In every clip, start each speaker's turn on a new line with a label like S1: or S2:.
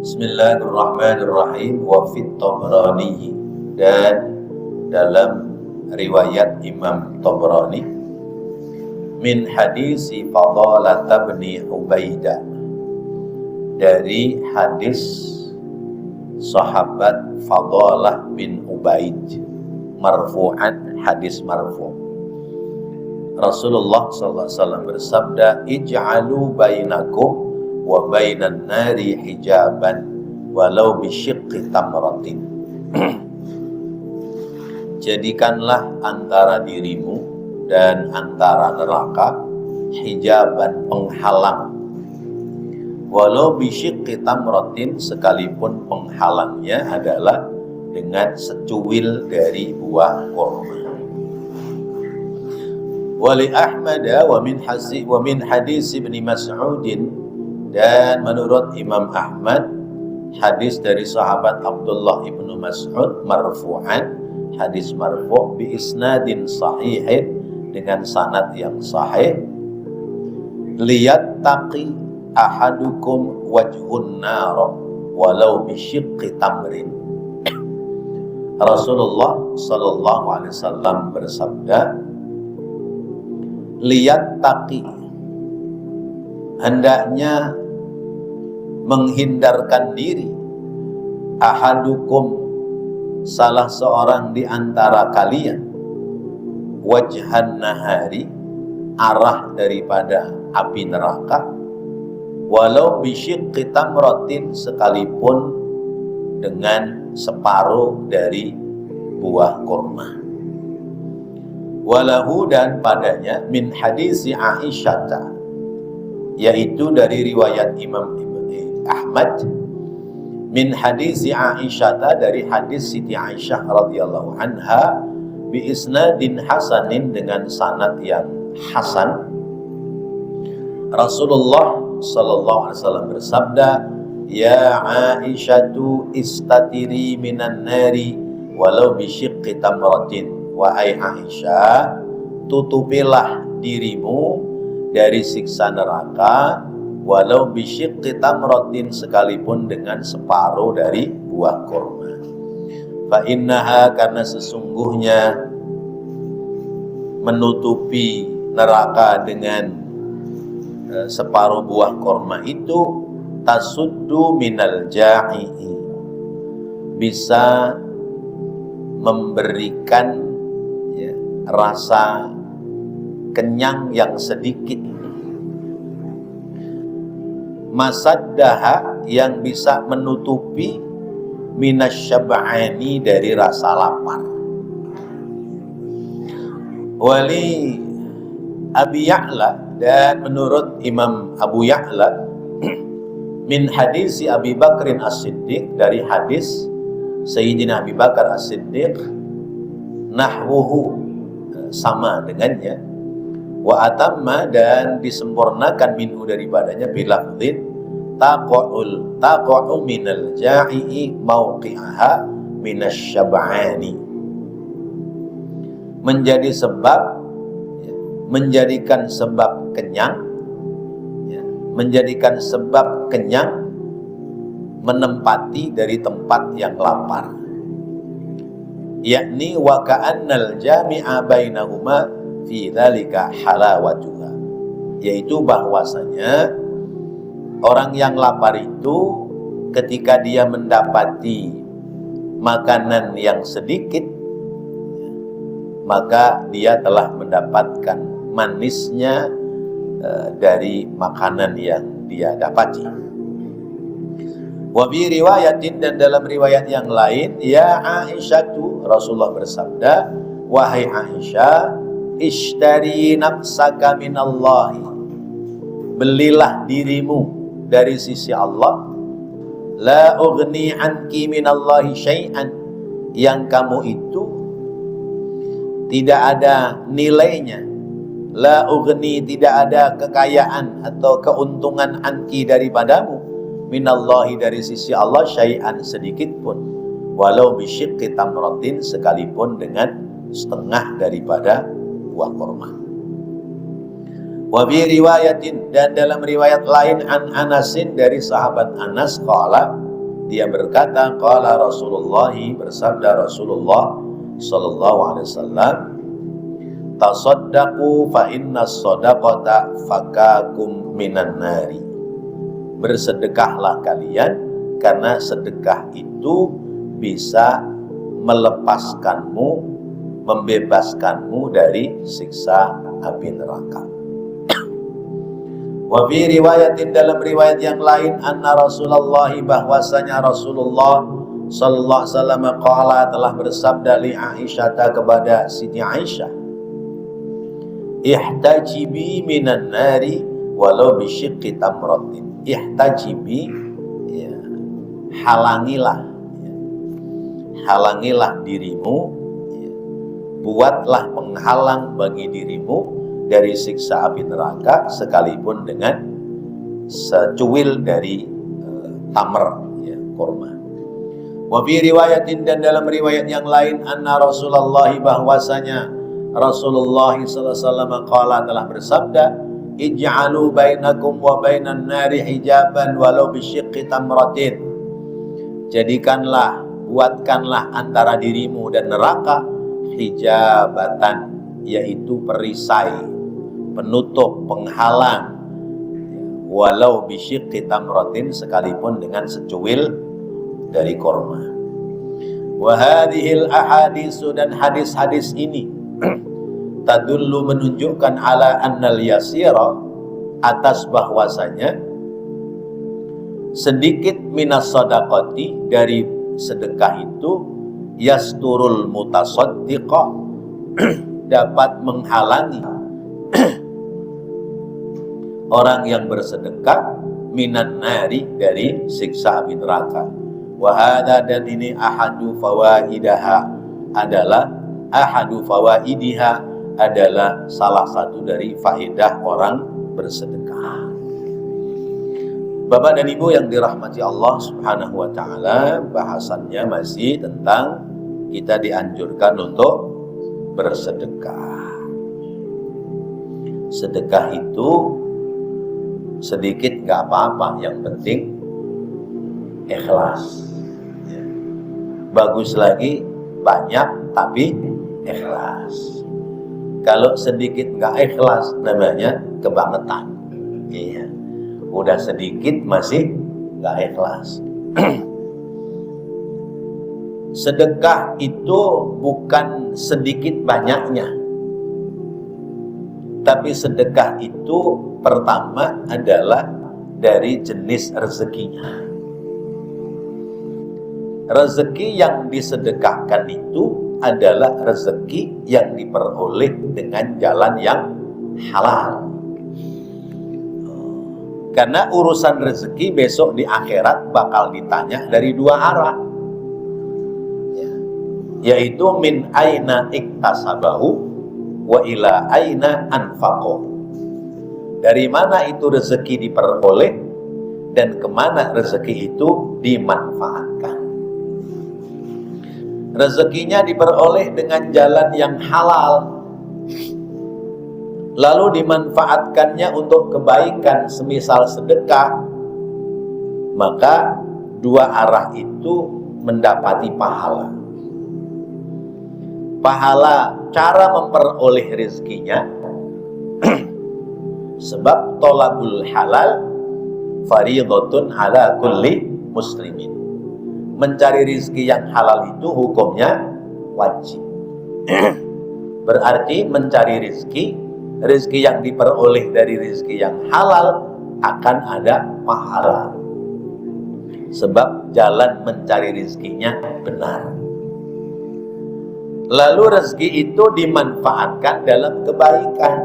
S1: Bismillahirrahmanirrahim. Wa fit Tabrani, dan dalam riwayat Imam Tabrani min hadisi Fadalah bin Ubaidah, dari hadis sahabat Fadalah bin Ubaid, marfu'an, hadis marfu'. Rasulullah sallallahu alaihi wasallam bersabda, ij'alu bainakum wa bainan nari hijaban walau bisyiqqi tamratin. Jadikanlah antara dirimu dan antara neraka hijaban, penghalang, walau bisyiqqi tamratin, sekalipun penghalangnya adalah dengan secuil dari buah kurma. Wali Ahmad wa min hadis Ibnu Mas'udin, dan menurut Imam Ahmad, hadis dari sahabat Abdullah ibnu Mas'ud marfu'an, hadis marfu' bi isnadin sahihin, dengan sanad yang sahih, liyattaqi ahadukum wajhun nar walau bisyiqqi tamrin. Rasulullah sallallahu alaihi wasallam bersabda, liyattaqi, hendaknya menghindarkan diri, ahadukum, salah seorang di antara kalian, wajhan nahari, arah daripada api neraka, walau bisyiqqi tamratin, sekalipun dengan separuh dari buah kurma. Walahu, dan padanya, min hadisi Aisyah, yaitu dari riwayat Imam Ahmad, min hadisi Aisyah, dari hadis Siti Aisyah radhiyallahu anha, bi isnadin hasanin, dengan sanad yang hasan. Rasulullah sallallahu alaihi wasallam bersabda, ya Aisyatu istatiri minan nari walau bisyiqqi tamratin. Wahai Aisyah, tutupilah dirimu dari siksa neraka walau bisyiqqi tamratin, sekalipun dengan separuh dari buah kurma. Fa innaha, karena sesungguhnya menutupi neraka dengan separuh buah kurma itu, tasuddu minal ja'i'i, bisa memberikan rasa kenyang yang sedikit, masaddaha, yang bisa menutupi minasyab'ani, dari rasa lapar. Wali Abi Ya'la, dan menurut Imam Abu Ya'la, min hadisi Abi Bakrin As-Siddiq, dari hadis Sayyidina Abi Bakar As-Siddiq, nahwuhu, sama dengannya, wa atamma, dan disempurnakan minhu, daripadanya, bilafdhin taqa'u minal ja'i'i mauqi'aha minasyab'ani, menjadi sebab, menjadikan sebab kenyang, menjadikan sebab kenyang, menempati dari tempat yang lapar, yakni wa ka'annal jami'a bainahuma fi dzalika halawatuha, yaitu bahwasanya orang yang lapar itu ketika dia mendapati makanan yang sedikit, maka dia telah mendapatkan manisnya dari makanan yang dia dapati. Wa bi riwayatin, dan dalam riwayat yang lain, ya Aisyatu, Rasulullah bersabda, wahai Aisyah, ishtari nafsaka minallahi, belilah dirimu dari sisi Allah, la ughni anki minallahi syai'an, yang kamu itu tidak ada nilainya, la ughni, tidak ada kekayaan atau keuntungan anki daripadamu, minallahi, dari sisi Allah, syai'an, sedikit pun, walau bisyiqqi tamratin, sekalipun dengan setengah daripada buah kurma. Wa bi riwayatin, dan dalam riwayat lain, an Anasin, dari sahabat Anas, qala, dia berkata, qala Rasulullah, bersabda Rasulullah sallallahu alaihi wasallam, tasaddaqu fa inna sadaqata fakakum minan nari. Bersedekahlah kalian, karena sedekah itu bisa melepaskanmu, membebaskanmu dari siksa api neraka. Wa fi riwayatin, dalam riwayat yang lain, anna Rasulullah, bahwasanya Rasulullah sallallahu alaihi wasallam qala, telah bersabda li Aisyah, kepada Siti Aisyah, ihtajibi minan nari walau bisyiqqi tamratin. Ihtajibi, ya, halangilah, ya, halangilah dirimu, ya, buatlah penghalang bagi dirimu dari siksa api neraka, sekalipun dengan secuil dari tamr, ya, kurma. Wa fi riwayatin, dan dalam riwayat yang lain, anna Rasulullah, bahwasanya Rasulullah sallallahu alaihi wasallam qala, telah bersabda, ij'alu bainakum wa bainan nari hijaban walau bisyiqqi tamratin. Jadikanlah, buatkanlah antara dirimu dan neraka hijabatan, yaitu perisai, penutup, penghalang, walau bisyiqqi tamratin, sekalipun dengan secuil dari korma. Wa hadhil ahadisu, dan hadis-hadis ini tadullu, menunjukkan ala annal yasira, atas bahwasanya sedikit minas sadaqati, dari sedekah itu, yasturul mutasaddiqah, dapat menghalangi orang yang bersedekah, minan nari, dari siksa api neraka. Wa hadza, dan ini ahadu fawaidaha, adalah ahadu fawaidiha, adalah salah satu dari faedah orang bersedekah. Bapak dan Ibu yang dirahmati Allah Subhanahu wa taala, bahasannya masih tentang kita dianjurkan untuk bersedekah. Sedekah itu sedikit nggak apa-apa, yang penting ikhlas. Ya. Bagus lagi banyak tapi ikhlas. Kalau sedikit nggak ikhlas, namanya kebangetan. Iya. Udah sedikit masih nggak ikhlas. Sedekah itu bukan sedikit banyaknya, tapi sedekah itu pertama adalah dari jenis rezekinya. Rezeki yang disedekahkan itu adalah rezeki yang diperoleh dengan jalan yang halal. Karena urusan rezeki besok di akhirat bakal ditanya dari dua arah, yaitu min aina iktasabahu wa ila aina anfaqahu. Dari mana itu rezeki diperoleh dan kemana rezeki itu dimanfaatkan. Rezekinya diperoleh dengan jalan yang halal, lalu dimanfaatkannya untuk kebaikan, semisal sedekah, maka dua arah itu mendapati pahala. Pahala cara memperoleh rezekinya, sebab tolabul halal fardhatun ala kulli muslimin. Mencari rezeki yang halal itu hukumnya wajib. Berarti mencari rezeki yang diperoleh dari rezeki yang halal akan ada pahala, sebab jalan mencari rezekinya benar. Lalu rezeki itu dimanfaatkan dalam kebaikan,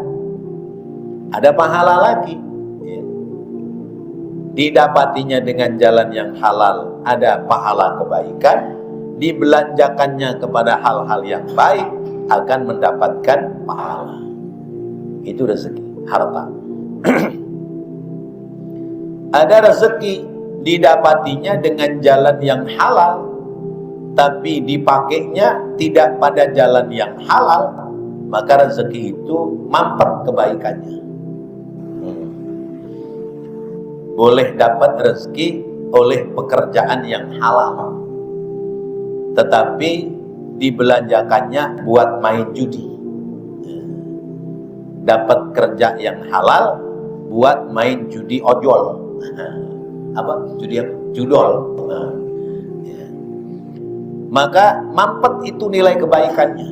S1: ada pahala lagi. Didapatinya dengan jalan yang halal, ada pahala kebaikan. Dibelanjakannya kepada hal-hal yang baik, akan mendapatkan pahala. Itu rezeki, harta. Ada rezeki didapatinya dengan jalan yang halal, tapi dipakainya tidak pada jalan yang halal, maka rezeki itu mampet kebaikannya. Boleh dapat rezeki oleh pekerjaan yang halal, tetapi dibelanjakannya buat main judi. Dapat kerja yang halal buat main judi ojol. Apa? Judi apa? Judol. Ya. Maka mampet itu nilai kebaikannya.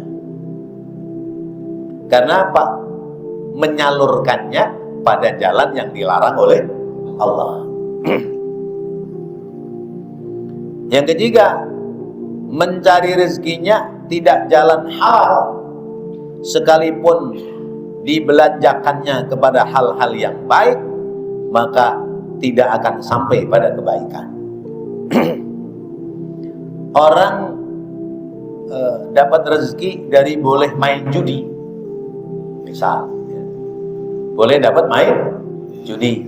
S1: Karena apa? Menyalurkannya pada jalan yang dilarang oleh Allah. Yang ketiga, mencari rezekinya tidak jalan halal, sekalipun dibelanjakannya kepada hal-hal yang baik, maka tidak akan sampai pada kebaikan. Orang dapat rezeki dari boleh main judi, misal, ya. Boleh dapat main judi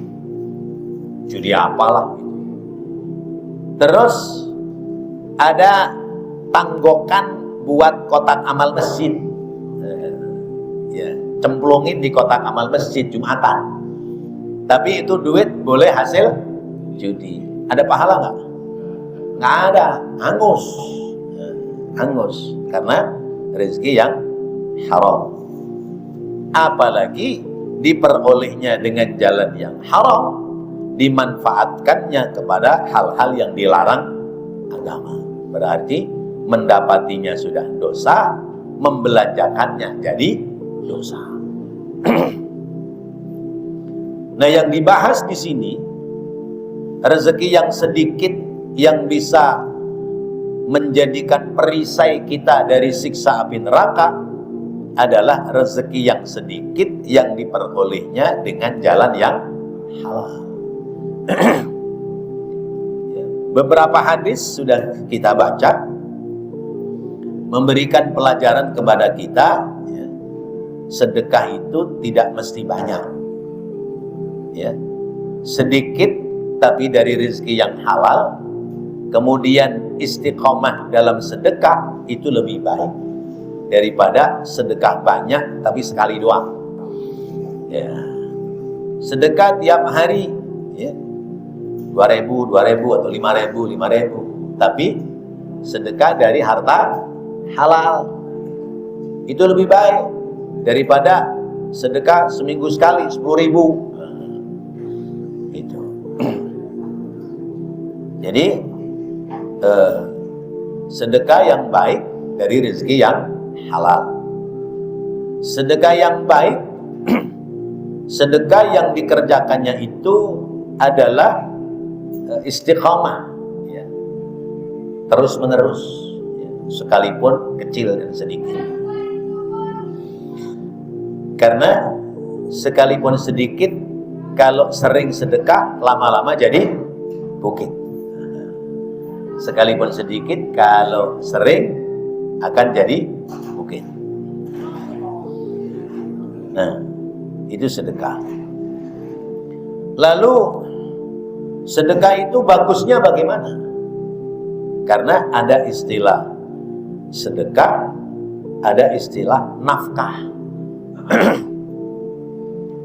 S1: apalah. Terus ada tanggokan buat kotak amal masjid, ya, cemplungin di kotak amal masjid Jumatan. Tapi itu duit boleh hasil judi. Ada pahala nggak? Nggak ada, hangus karena rezeki yang haram. Apalagi diperolehnya dengan jalan yang haram, dimanfaatkannya kepada hal-hal yang dilarang agama. Berarti mendapatinya sudah dosa, membelanjakannya jadi dosa. Nah, yang dibahas di sini, rezeki yang sedikit yang bisa menjadikan perisai kita dari siksa api neraka adalah rezeki yang sedikit yang diperolehnya dengan jalan yang halal. Beberapa hadis sudah kita baca, memberikan pelajaran kepada kita, ya, sedekah itu tidak mesti banyak, ya, sedikit tapi dari rezeki yang halal, kemudian istiqomah dalam sedekah itu lebih baik daripada sedekah banyak tapi sekali doang. Ya, sedekah tiap hari, ya, 2.000 atau 5.000, tapi sedekah dari harta halal itu lebih baik daripada sedekah seminggu sekali 10.000. Itu. Jadi sedekah yang baik dari rezeki yang halal. Sedekah yang baik, sedekah yang dikerjakannya itu adalah istiqamah, ya, terus menerus, ya, sekalipun kecil dan sedikit. Karena sekalipun sedikit, kalau sering sedekah lama-lama jadi bukit. Sekalipun sedikit, kalau sering akan jadi bukit. Nah, itu sedekah. Lalu sedekah itu bagusnya bagaimana? Karena ada istilah sedekah, ada istilah nafkah.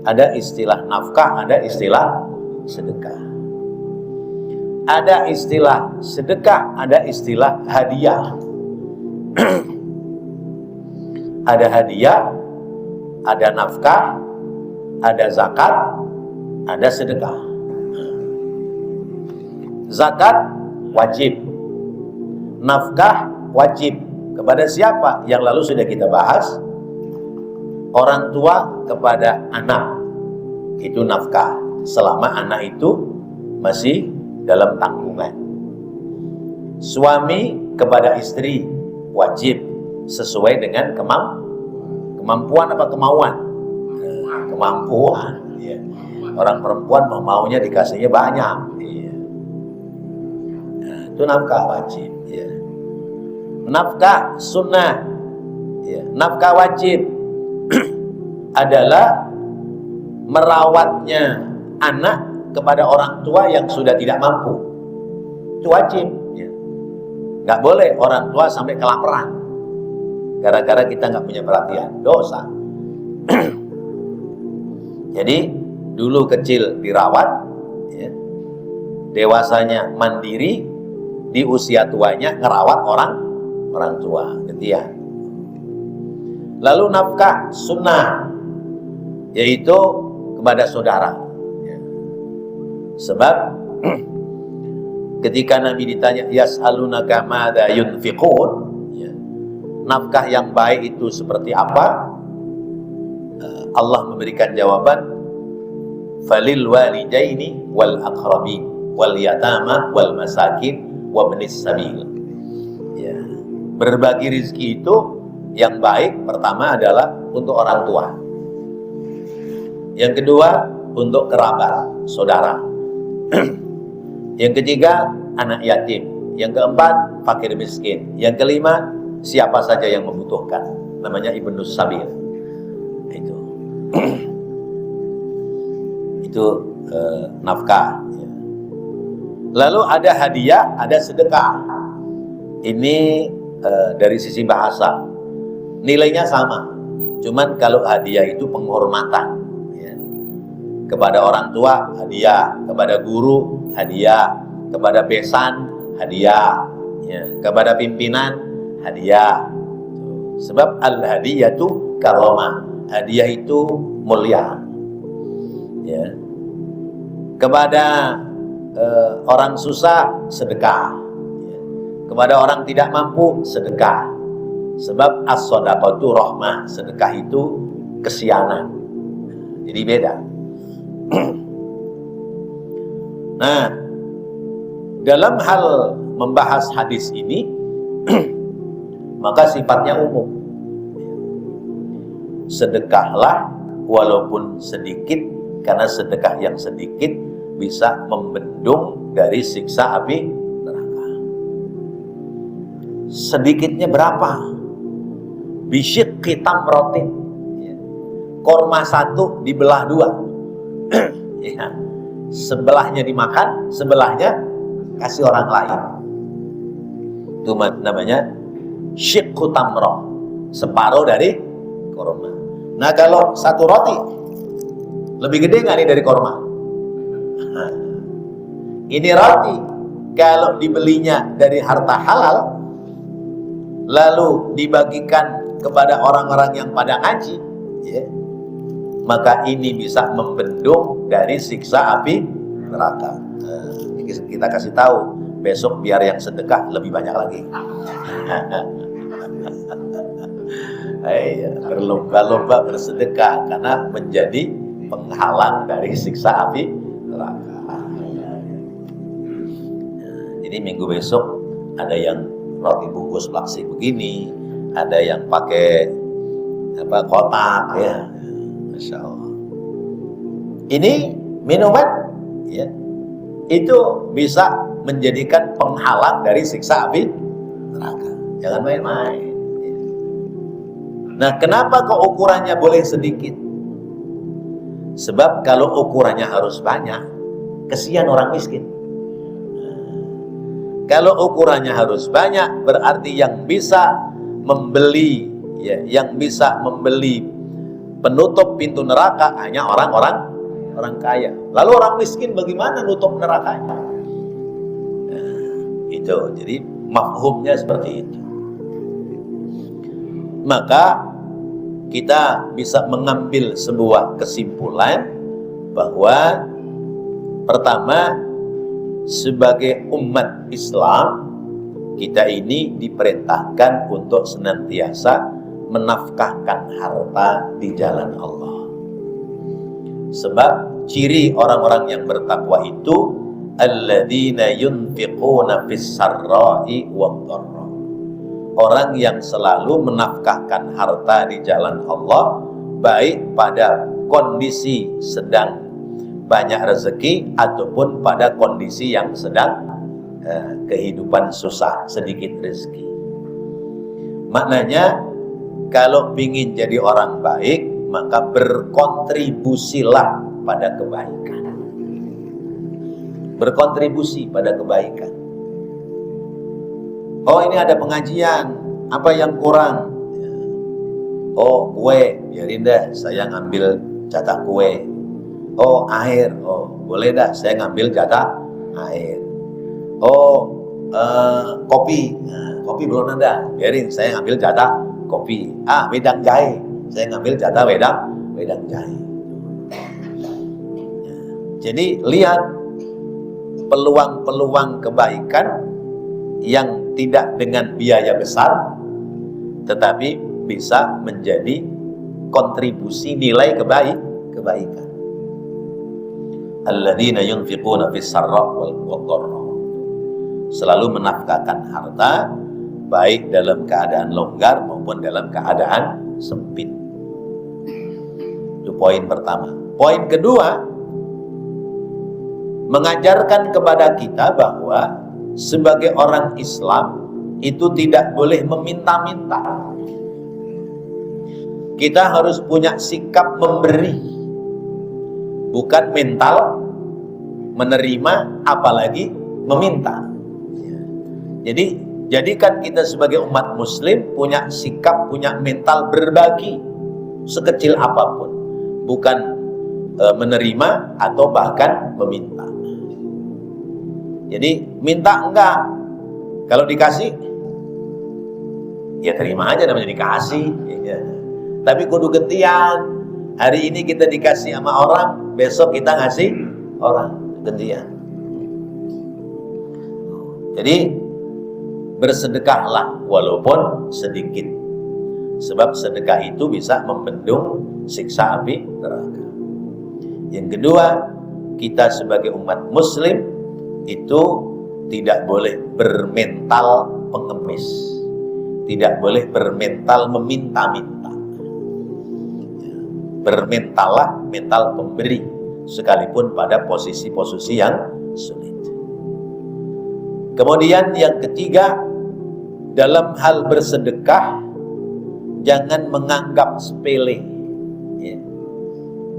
S1: Ada istilah nafkah, ada istilah sedekah. Ada istilah sedekah, ada istilah hadiah. Ada hadiah, ada nafkah, ada zakat, ada sedekah. Zakat wajib, nafkah wajib. Kepada siapa? Yang lalu sudah kita bahas. Orang tua kepada anak, itu nafkah selama anak itu masih dalam tanggungan. Suami kepada istri wajib sesuai dengan kemampuan apa kemauan? Kemampuan, ya. Orang perempuan maunya dikasihnya banyak, ya. Nah, itu nafkah wajib, ya. Nafkah sunnah, ya. Nafkah wajib adalah merawatnya anak kepada orang tua yang sudah tidak mampu. Itu wajib, ya. Nggak boleh orang tua sampai kelaparan gara-gara kita nggak punya perhatian, dosa. Jadi dulu kecil dirawat, ya. dewasanya mandiri, di usia tuanya ngerawat orang tua, gantian. Lalu nafkah sunnah, yaitu kepada saudara. Sebab ketika Nabi ditanya yas'alunaka madza yunfiqun, nafkah yang baik itu seperti apa? Allah memberikan jawaban, falil walidaini wal aqrabin wal yatama wal masakin wa ibnis sabil. Ya, berbagi rezeki itu yang baik pertama adalah untuk orang tua. Yang kedua untuk kerabat, saudara. Yang ketiga anak yatim. Yang keempat fakir miskin. Yang kelima siapa saja yang membutuhkan, namanya ibnus sabil. Itu nafkah. Lalu ada hadiah, ada sedekah. Ini dari sisi bahasa nilainya sama, cuman kalau hadiah itu penghormatan, ya. Kepada orang tua hadiah, kepada guru hadiah, kepada besan hadiah, ya. Kepada pimpinan hadiah. Sebab al-hadiyatu karomah, hadiah itu mulia, ya. Kepada orang susah sedekah, ya. Kepada orang tidak mampu sedekah. Sebab as-shadaqatu rahmah, sedekah itu kesianan. Jadi beda. Nah, dalam hal membahas hadis ini maka sifatnya umum. Sedekahlah walaupun sedikit, karena sedekah yang sedikit bisa membendung dari siksa api neraka. Sedikitnya berapa? Bisyikki tamrotin, korma satu dibelah dua. Ya. Sebelahnya dimakan, sebelahnya kasih orang lain. Itu namanya syikku tamroh, separuh dari korma. Nah, kalau satu roti lebih gede nggak nih dari korma? Ini roti kalau dibelinya dari harta halal lalu dibagikan kepada orang-orang yang pada ngaji, ya, maka ini bisa membendung dari siksa api neraka. Kita kasih tahu besok biar yang sedekah lebih banyak lagi. Berlomba-lomba bersedekah karena menjadi penghalang dari siksa api neraka. Jadi minggu besok ada yang roti bungkus plastik begini, ada yang pakai kotak, ya. Masya Allah. Ini minuman, ya, itu bisa menjadikan penghalang dari siksa api neraka. Jangan main-main. Nah, kenapa kok ukurannya boleh sedikit? Sebab kalau ukurannya harus banyak, kesian orang miskin. Kalau ukurannya harus banyak, berarti yang bisa membeli, ya, yang bisa membeli penutup pintu neraka hanya orang kaya. Lalu orang miskin bagaimana nutup nerakanya? Nah, itu. Jadi mafhumnya seperti itu. Maka kita bisa mengambil sebuah kesimpulan bahwa pertama, sebagai umat Islam, kita ini diperintahkan untuk senantiasa menafkahkan harta di jalan Allah. Sebab ciri orang-orang yang bertakwa itu alladzina yunfiquna fis sarra'i wad-dharra. Orang yang selalu menafkahkan harta di jalan Allah, baik pada kondisi sedang banyak rezeki ataupun pada kondisi yang sedang kehidupan susah, sedikit rezeki. Maknanya kalau ingin jadi orang baik, maka berkontribusilah pada kebaikan. Berkontribusi pada kebaikan. Oh, ini ada pengajian, apa yang kurang? Oh, kue, biarin dah saya ngambil jatah kue. Oh, air, oh boleh dah saya ngambil jatah air. Oh, kopi. Nah, kopi belum ada, biarin saya ngambil jatah kopi. Wedang jahe, saya ngambil jatah wedang jahe. Jadi lihat peluang-peluang kebaikan yang tidak dengan biaya besar, tetapi bisa menjadi kontribusi nilai kebaikan. Alladzina yunfiquna fis sarra wal dharra, selalu menafkahkan harta baik dalam keadaan longgar maupun dalam keadaan sempit. Itu poin pertama. Poin kedua, mengajarkan kepada kita bahwa sebagai orang Islam itu tidak boleh meminta-minta. Kita harus punya sikap memberi, bukan mental menerima apalagi meminta. Jadi jadikan kita sebagai umat muslim punya sikap, punya mental berbagi sekecil apapun, bukan menerima atau bahkan meminta. Jadi minta enggak, kalau dikasih ya terima aja, namanya dikasih ya. Tapi kudu gentian. Hari ini kita dikasih sama orang, besok kita ngasih orang, gentian. Jadi bersedekahlah walaupun sedikit, sebab sedekah itu bisa membendung siksa api neraka. Yang kedua, kita sebagai umat muslim itu tidak boleh bermental pengemis, tidak boleh bermental meminta-minta. Bermentallah mental pemberi, sekalipun pada posisi-posisi yang sulit. Kemudian yang ketiga, dalam hal bersedekah jangan menganggap sepele, ya.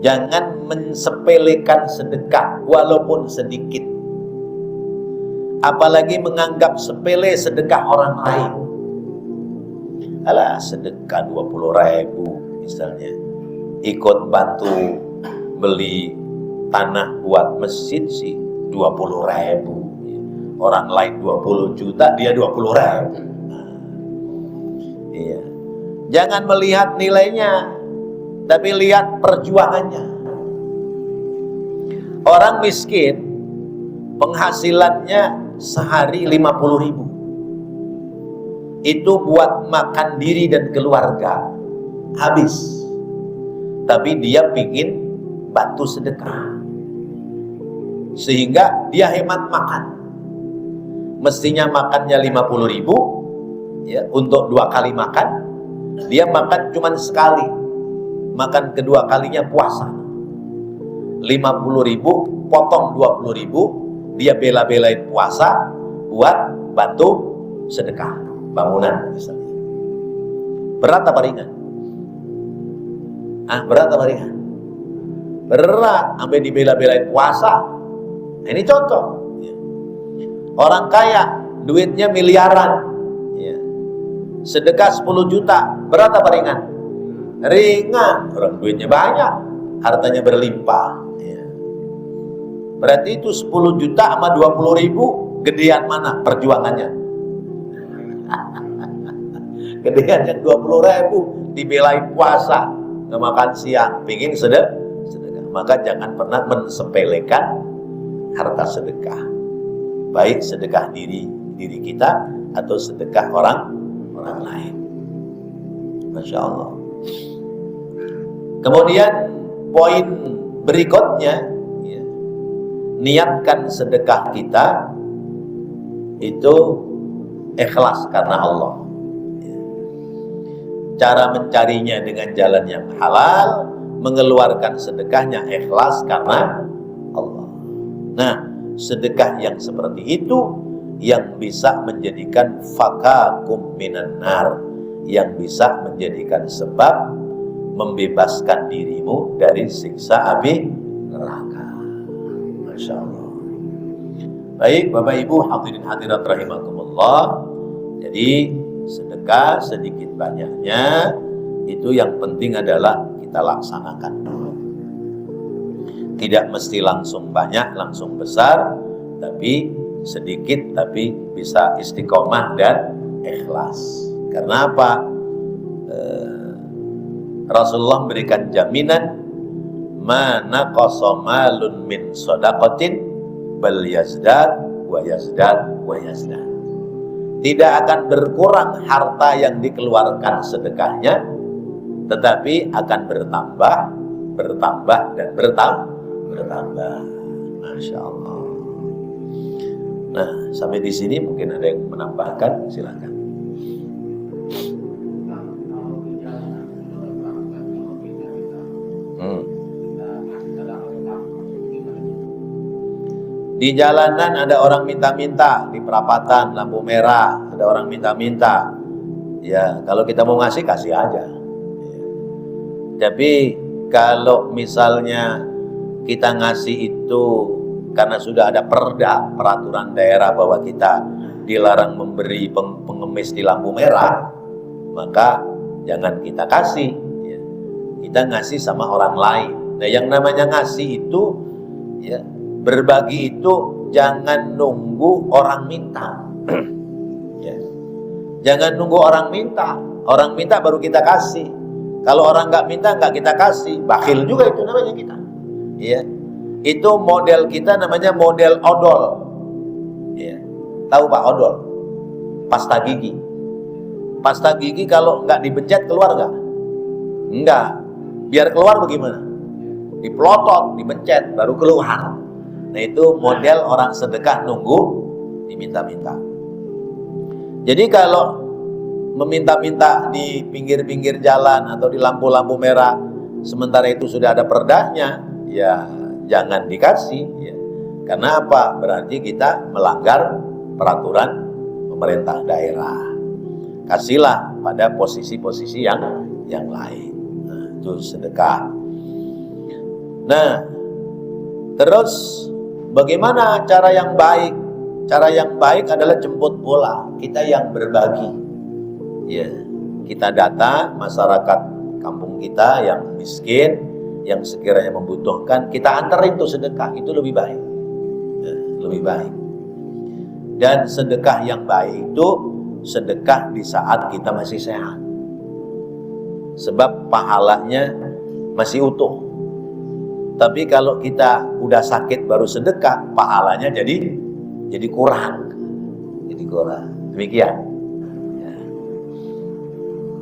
S1: Jangan mensepelekan sedekah walaupun sedikit, apalagi menganggap sepele sedekah orang lain. Alah, sedekah 20.000 misalnya, ikut bantu beli tanah buat masjid sih 20.000. Orang lain 20 juta, dia 20.000. Iya. Jangan melihat nilainya, tapi lihat perjuangannya. Orang miskin penghasilannya sehari 50.000. Itu buat makan diri dan keluarga habis. Tapi dia pingin bantu sedekah, sehingga dia hemat makan. Mestinya makannya 50.000 ya, untuk 2 kali makan, dia makan cuma sekali, makan kedua kalinya puasa. 50.000 potong 20.000, dia bela-belain puasa buat bantu sedekah bangunan misalnya. Berat apa ringan? Berat apa ringan? Berat, sampai dibela-belain puasa. Ini contoh. Orang kaya, duitnya miliaran, ya. Sedekah 10 juta, berat apa ringan? Ringan. Orang duitnya banyak, hartanya berlimpah, ya. Berarti itu 10 juta sama 20.000, gedean mana perjuangannya? Gedean yang 20.000, dibelain puasa, nggak makan siang, pingin sedekah. Maka jangan pernah mensepelekan harta sedekah, baik sedekah diri kita atau sedekah orang lain. Masya Allah. Kemudian poin berikutnya, ya, niatkan sedekah kita itu ikhlas karena Allah. Cara mencarinya dengan jalan yang halal, mengeluarkan sedekahnya ikhlas karena Allah. Nah, sedekah yang seperti itu yang bisa menjadikan fakakum minan nar, yang bisa menjadikan sebab membebaskan dirimu dari siksa api neraka. Masya Allah. Baik Bapak Ibu hadirin hadirat rahimakumullah. Jadi sedekah sedikit banyaknya itu yang penting adalah kita laksanakan dulu. Tidak mesti langsung banyak, langsung besar, tapi sedikit, tapi bisa istiqomah dan ikhlas. Karena apa? Rasulullah memberikan jaminan, mana qasamalun min shadaqatin bal yazdad wa yazdad wa yazdad. Tidak akan berkurang harta yang dikeluarkan sedekahnya, tetapi akan bertambah, bertambah dan bertambah. Masya Allah. Nah, sampai di sini mungkin ada yang menambahkan, silakan. Di jalanan ada orang minta-minta, di perapatan lampu merah ada orang minta-minta. Ya, kalau kita mau ngasih, kasih aja. Tapi kalau misalnya kita ngasih itu karena sudah ada perda, peraturan daerah bahwa kita dilarang memberi pengemis di lampu merah, maka jangan kita kasih. Kita ngasih sama orang lain. Nah, yang namanya ngasih itu, ya, berbagi itu jangan nunggu orang minta. Ya. Jangan nunggu orang minta. Orang minta baru kita kasih. Kalau orang nggak minta, nggak kita kasih. Bakhil juga itu namanya kita. Ya. Itu model kita namanya model odol. Ya. Tahu Pak odol? Pasta gigi. Pasta gigi kalau nggak dipencet keluar nggak? Nggak. Biar keluar bagaimana? Dipelotot, dipencet, baru keluar. Nah, itu model orang sedekah nunggu diminta-minta. Jadi kalau meminta-minta di pinggir-pinggir jalan atau di lampu-lampu merah, sementara itu sudah ada perdanya, ya jangan dikasih. Ya. Karena apa? Berarti kita melanggar peraturan pemerintah daerah. Kasihlah pada posisi-posisi yang lain. Nah, itu sedekah. Nah, terus bagaimana cara yang baik? Cara yang baik adalah jemput bola. Kita yang berbagi. Ya, kita data masyarakat kampung kita yang miskin, yang sekiranya membutuhkan, kita antarin tuh sedekah. Itu lebih baik. Ya, lebih baik. Dan sedekah yang baik itu sedekah di saat kita masih sehat. Sebab pahalanya masih utuh. Tapi kalau kita udah sakit baru sedekah, pahalanya jadi kurang. Jadi kurang. Demikian. Ya.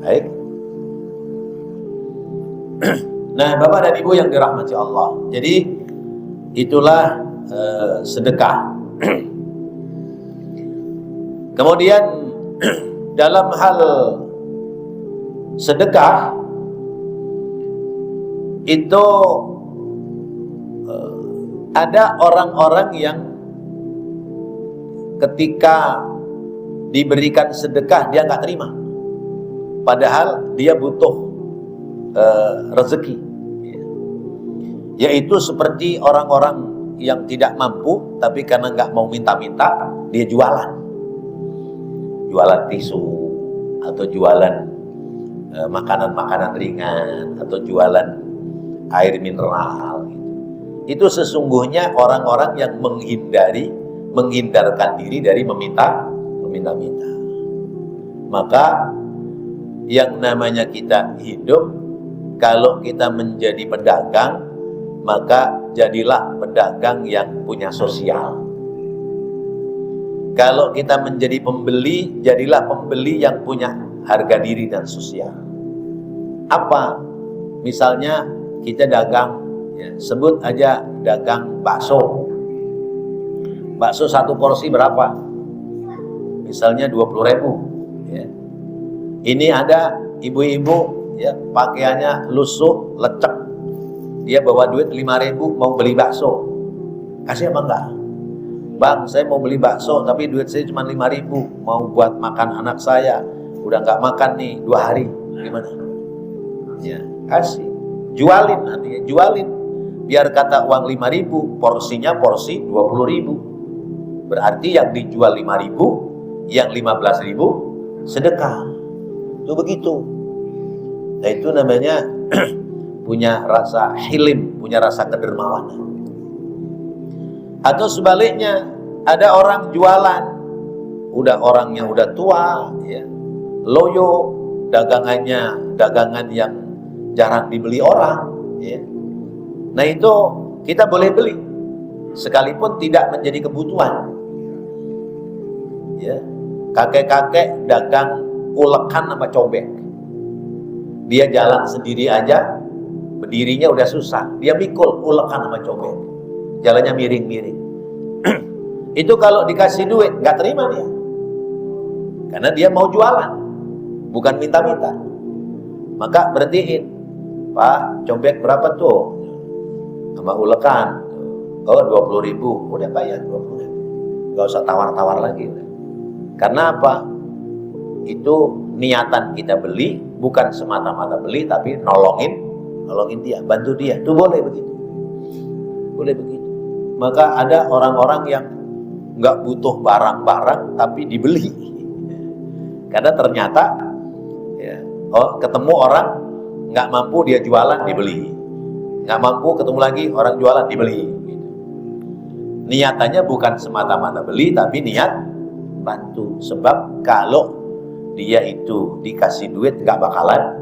S1: Baik. Nah, Bapak dan Ibu yang dirahmati Allah. Jadi itulah sedekah. Kemudian dalam hal sedekah itu ada orang-orang yang ketika diberikan sedekah dia nggak terima, padahal dia butuh rezeki. Yaitu seperti orang-orang yang tidak mampu, tapi karena nggak mau minta-minta, dia jualan tisu atau jualan makanan-makanan ringan atau jualan air mineral. Itu sesungguhnya orang-orang yang menghindarkan diri dari meminta-minta. Maka yang namanya kita hidup, kalau kita menjadi pedagang, maka jadilah pedagang yang punya sosial. Kalau kita menjadi pembeli, jadilah pembeli yang punya harga diri dan sosial. Apa? Misalnya kita dagang, ya, sebut aja dagang bakso. Bakso satu porsi berapa? Misalnya 20.000. Ya. Ini ada ibu-ibu, ya, pakaiannya lusuh, lecek. Dia bawa duit 5.000 mau beli bakso. Kasih apa enggak? Bang, saya mau beli bakso tapi duit saya cuma 5.000, mau buat makan anak saya. Udah nggak makan nih 2 hari. Gimana? Ya, kasih. Jualin, artinya jualin. Biar kata uang 5.000, porsinya porsi 20.000. Berarti yang dijual 5.000, yang 15.000 sedekah. Itu begitu. Nah, itu namanya punya rasa hilim, punya rasa kedermawanan. Atau sebaliknya, Ada orang jualan, orangnya udah tua, ya, loyo, dagangan yang jarang dibeli orang, ya. Nah itu kita boleh beli, sekalipun tidak menjadi kebutuhan. Ya, kakek-kakek dagang ulekan sama cobek, dia jalan sendiri aja, berdirinya udah susah, dia mikul ulekan sama cobek, jalannya miring-miring. Itu kalau dikasih duit nggak terima dia, karena dia mau jualan, bukan minta-minta. Maka berhentiin, Pak, cobek berapa tuh? Sama ulekan, oh 20.000, udah bayar 20.000, nggak usah tawar-tawar lagi. Karena apa? Itu niatan kita beli, bukan semata-mata beli, tapi nolongin dia, bantu dia. Itu boleh begitu, boleh begitu. Maka ada orang-orang yang nggak butuh barang-barang tapi dibeli, karena ternyata ya, ketemu orang nggak mampu, dia jualan, dibeli. Nggak mampu, ketemu lagi orang jualan, dibeli. Niatannya bukan semata-mata beli, tapi niat bantu. Sebab kalau dia itu dikasih duit nggak bakalan.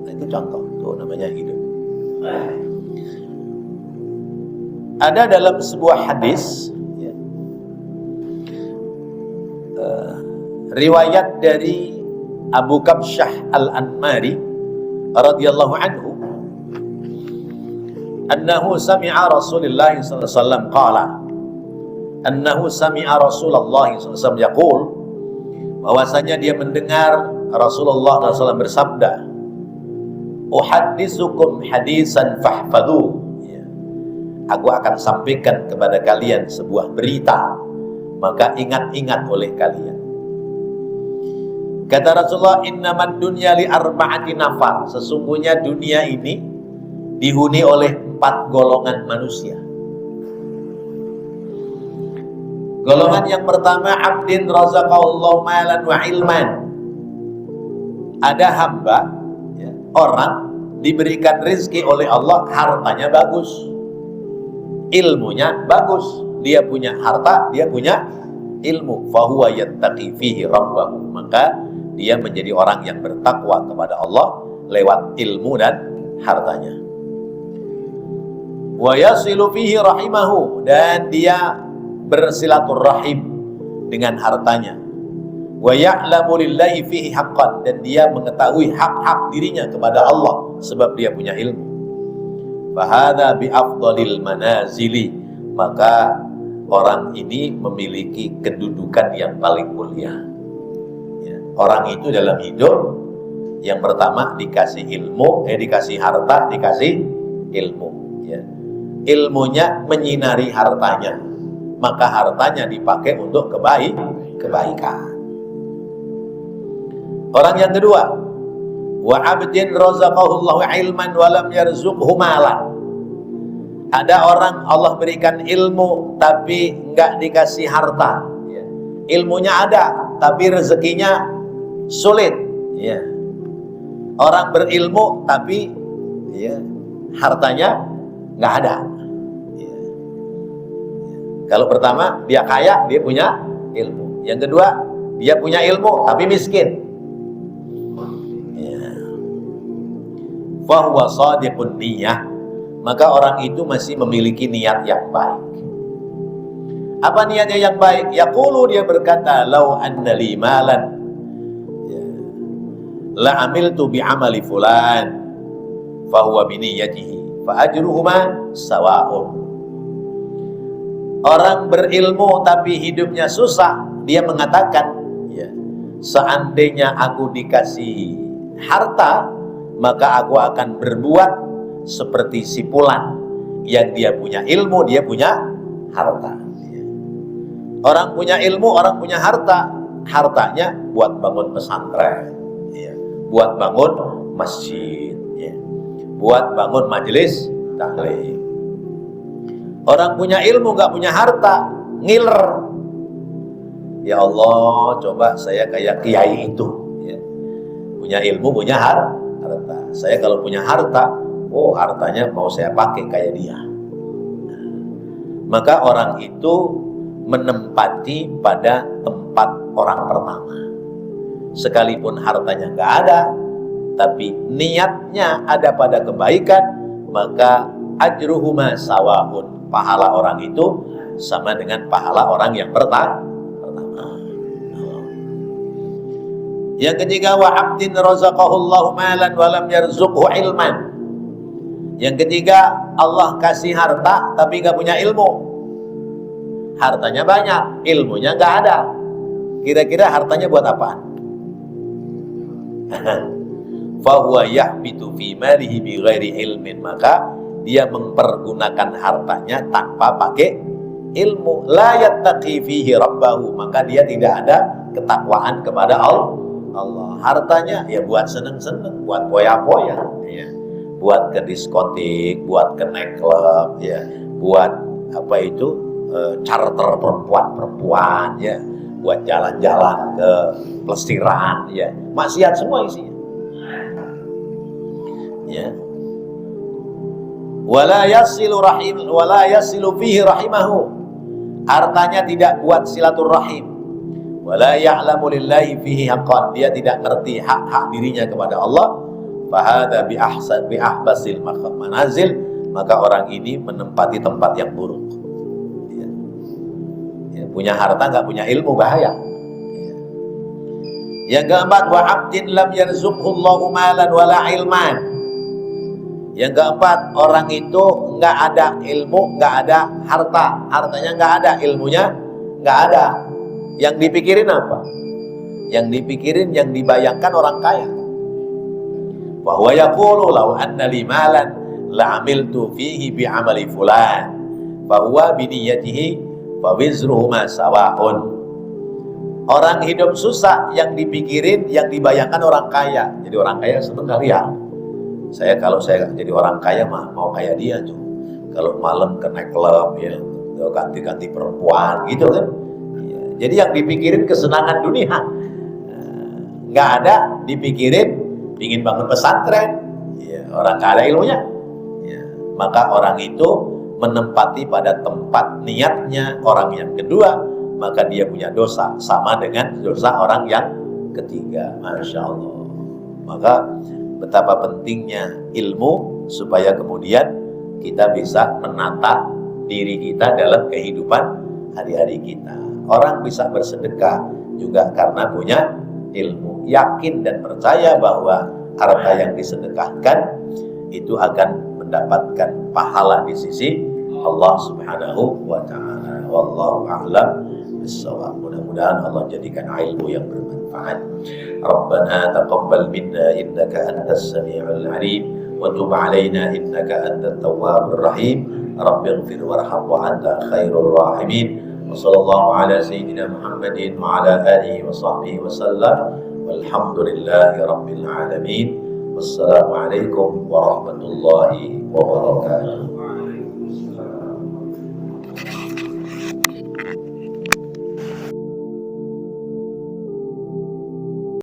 S1: Nah, itu contoh, itu namanya hidup. Ada dalam sebuah hadis, ya, riwayat dari Abu Kabsyah Al-Anmari radhiyallahu anhu, annahu sami'a Rasulullah sallallahu alaihi wasallam qala, annahu sami'a Rasulullah sallallahu alaihi wasallam yaqul, bahwasanya dia mendengar Rasulullah sallallahu alaihi wasallam bersabda, uhadditsukum hadisan fahfadhu, ya, aku akan sampaikan kepada kalian sebuah berita, maka ingat-ingat oleh kalian. Kata Rasulullah, innamad dunya li arba'ati nafar, sesungguhnya dunia ini dihuni oleh 4 golongan manusia. Golongan yang pertama, abdin razaqahullahu malan wa ilman. Ada hamba, ya, orang diberikan rezeki oleh Allah, hartanya bagus, ilmunya bagus. Dia punya harta, dia punya ilmu. Fahuwa yattaqi fihi rabbahu, maka dia menjadi orang yang bertakwa kepada Allah lewat ilmu dan hartanya. Wa yasilu fihi rahimahu, dan dia bersilaturahim dengan hartanya. Wa ya'lamu lillahi fihi haqqan, dan dia mengetahui hak-hak dirinya kepada Allah sebab dia punya ilmu. Fahadha bi afdalil manazili, maka orang ini memiliki kedudukan yang paling mulia. Ya, orang itu dalam hidup yang pertama dikasih ilmu, dikasih harta, dikasih ilmu. Ya. Ilmunya menyinari hartanya, maka hartanya dipakai untuk kebaikan. Orang yang kedua, wa abdin razaqahullahu ilman wa lam yarzuqhu malan. Ada orang Allah berikan ilmu tapi enggak dikasih harta. Ya. Ilmunya ada tapi rezekinya sulit. Ya. Orang berilmu tapi ya, hartanya enggak ada. Ya. Ya. Kalau pertama dia kaya, dia punya ilmu. Yang kedua, dia punya ilmu tapi miskin. Ya. Fahuwa shadiqun niyah, maka orang itu masih memiliki niat yang baik. Apa niatnya yang baik? Yaqulu, dia berkata, lau anna li malan, ya, la amiltu bi amali fulan fahuwa bi niyyatihi fa ajruhuma sawa'un. Orang berilmu tapi hidupnya susah, dia mengatakan, ya, seandainya aku dikasih harta, maka aku akan berbuat seperti si fulan yang dia punya ilmu, dia punya harta. Orang punya ilmu, orang punya harta, hartanya buat bangun pesantren, ya, buat bangun masjid, ya, buat bangun majelis taklim. Orang punya ilmu nggak punya harta, ngiler. Ya Allah, coba saya kayak kiai itu, ya, punya ilmu, punya harta. Saya kalau punya harta, oh hartanya mau saya pakai kayak dia. Maka orang itu menempati pada tempat orang pertama. Sekalipun hartanya nggak ada, tapi niatnya ada pada kebaikan, maka ajruhuma sawa'un, pahala orang itu sama dengan pahala orang yang pertama. Yang ketiga, wa 'abdin razaqahullahu malan wa lam yarzuqhu ilman. Yang ketiga, Allah kasih harta tapi nggak punya ilmu. Hartanya banyak, ilmunya nggak ada. Kira-kira hartanya buat apa? Fahuwa yahbitu fi malihi bighairi ilmin, maka dia mempergunakan hartanya tanpa pakai ilmu. La yattaqi fihi rabbahu, maka dia tidak ada ketakwaan kepada Allah. Hartanya ya buat seneng-seneng, buat poya-poya, ya. Buat ke diskotik, buat ke nightclub, ya. Buat apa itu, charter perempuan-perempuan, ya. Buat jalan-jalan ke plesiran, ya. Maksiat semua isinya, ya. Wala yasilu fihi rahimahu, hartanya tidak buat silaturahim. Wala ya'lamu lillahi fihi haqqan, dia tidak ngerti hak-hak dirinya kepada Allah. Fahada bi ahbasil manazil, maka orang ini menempati tempat yang buruk. Ya, punya harta nggak punya ilmu, bahaya. Yang keempat, wa 'abdin lam yarzuqhu Allahu malan wala ilman. Yang keempat, orang itu nggak ada ilmu, nggak ada harta, hartanya nggak ada, ilmunya nggak ada. Yang dipikirin apa? Yang dipikirin, yang dibayangkan orang kaya. Wa huwa yaqulu law anna li malan la 'amiltu fihi bi 'amali fulan fa huwa bi niyyatihi fa wizruhuma sawa'un. Orang hidup susah, yang dipikirin, yang dibayangkan orang kaya. Jadi orang kaya seneng kali ya. Kalau saya jadi orang kaya mah mau kayak dia tuh. Kalau malam ke nightclub, ya, ganti-ganti perempuan gitu kan. Jadi yang dipikirin kesenangan dunia, nggak ada dipikirin ingin bangun pesantren, ya, orang nggak ada ilmunya, ya, maka orang itu menempati pada tempat niatnya orang yang kedua, maka dia punya dosa sama dengan dosa orang yang ketiga. Masya Allah. Maka betapa pentingnya ilmu supaya kemudian kita bisa menata diri kita dalam kehidupan hari-hari kita. Orang bisa bersedekah juga karena punya ilmu. Yakin dan percaya bahwa harta yang disedekahkan itu akan mendapatkan pahala di sisi Allah Subhanahu wa ta'ala. Wallahu a'lam bissawab. Mudah-mudahan Allah jadikan ilmu yang bermanfaat. Rabbana taqabbal minna innaka antas sami'ul 'alim wa tub 'alaina innaka antat tawwabur rahim. Rabbighfir warham wa anta khairur rahimin. Wassallallahu ala sayyidina Muhammadin wa ala alihi wa sahbihi wa sallam. Walhamdulillahi rabbil alamin. Wassalamualaikum warahmatullahi wabarakatuh.